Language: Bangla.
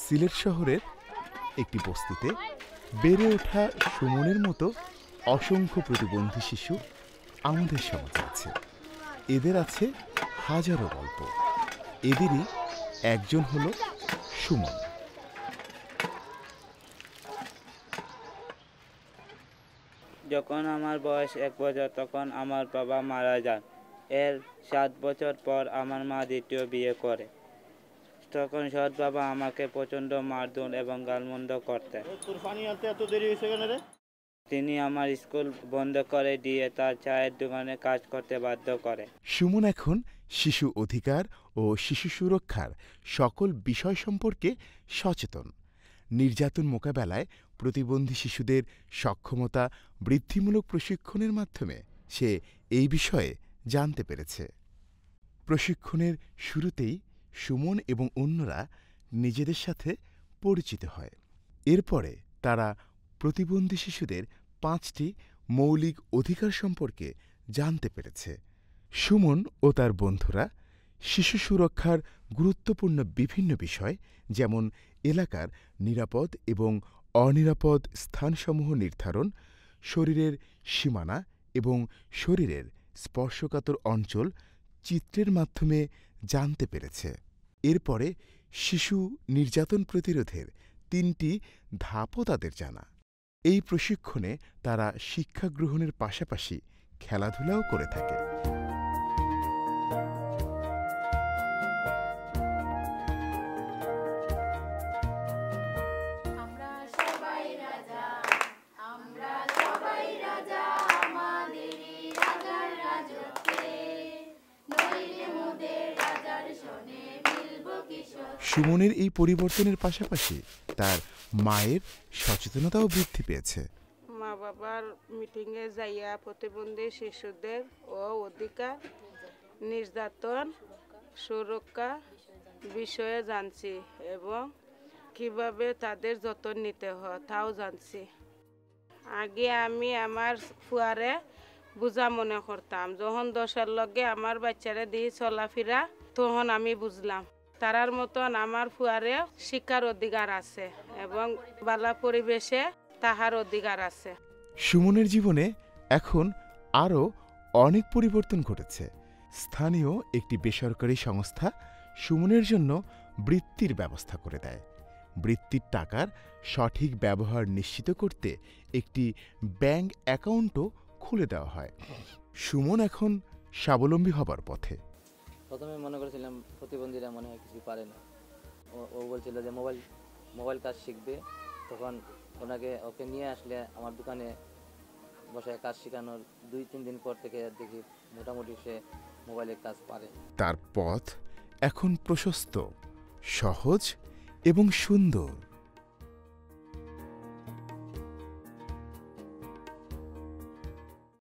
সিলেট শহরের একটি বস্তিতে বেড়ে ওঠা সুমনের মতো অসংখ্য প্রতিবন্ধী শিশু আমাদের সমাজে আছে। এদের আছে হাজারো গল্প। এদেরই একজন হলো সুমন। যখন আমার বয়স 1 বছর তখন আমার বাবা মারা যান। এর 7 বছর পর আমার মা দ্বিতীয় বিয়ে করে। তখন সৎ বাবা আমাকে প্রচণ্ড মারধর এবং গালমন্দ করতেন। তিনি আমার স্কুল বন্ধ করে দিয়ে তার চায়ের দোকানে কাজ করতে বাধ্য করে। সুমন এখন শিশু অধিকার ও শিশু সুরক্ষার সকল বিষয় সম্পর্কে সচেতন। নির্যাতন মোকাবেলায় প্রতিবন্ধী শিশুদের সক্ষমতা বৃদ্ধিমূলক প্রশিক্ষণের মাধ্যমে সে এই বিষয়ে জানতে পেরেছে। প্রশিক্ষণের শুরুতেই সুমন এবং অন্যরা নিজেদের সাথে পরিচিত হয়। এরপরে তারা প্রতিবন্ধী শিশুদের 5টি মৌলিক অধিকার সম্পর্কে জানতে পেরেছে। সুমন ও তার বন্ধুরা শিশু সুরক্ষার গুরুত্বপূর্ণ বিভিন্ন বিষয় যেমন এলাকার নিরাপদ এবং অনিরাপদ স্থানসমূহ নির্ধারণ, শরীরের সীমানা এবং শরীরের স্পর্শকাতর অঞ্চল চিত্রের মাধ্যমে জানতে পেরেছে। এরপরে শিশু নির্যাতন প্রতিরোধের 3টি ধাপও তাদের জানা। এই প্রশিক্ষণে তারা শিক্ষা গ্রহণের পাশাপাশি খেলাধুলাও করে থাকে। সুমনের এই পরিবর্তনের পাশাপাশি তার মায়ের সচেতনতাও বৃদ্ধি পেয়েছে। মা বাবার মিটিংয়ে যাইয়া প্রতিবন্ধী শিশুদের অধিকার, নির্যাতন, সুরক্ষা বিষয়ে জানছি এবং কিভাবে তাদের যত্ন নিতে হয় তাও জানছি। আগে আমি আমার ফুয়ারে বুঝা মনে করতাম, যখন 10-এর লগে আমার বাচ্চারে দিয়ে চলাফেরা তখন আমি বুঝলাম তারার মতন আমার ফুয়ারে শিক্ষার অধিকার আছে এবং বালা পরিবেশে তাহার অধিকার আছে। সুমনের জীবনে এখন আরও অনেক পরিবর্তন ঘটেছে। স্থানীয় একটি বেসরকারি সংস্থা সুমনের জন্য বৃত্তির ব্যবস্থা করে দেয়। বৃত্তির টাকার সঠিক ব্যবহার নিশ্চিত করতে একটি ব্যাংক অ্যাকাউন্টও খুলে দেওয়া হয়। সুমন এখন স্বাবলম্বী হবার পথে। প্রথমে মনে করেছিলাম প্রতিবন্ধীরা মনে হয় কিছু পারে না। ও বলছিল যে মোবাইল কাজ শিখবে, তখন ওকে নিয়ে আসলে আমার দোকানে বসায় কাজ শেখানোর 2-3 দিন পর থেকে দেখি মোটামুটি সে মোবাইলের কাজ পারে। তার পথ এখন প্রশস্ত, সহজ এবং সুন্দর।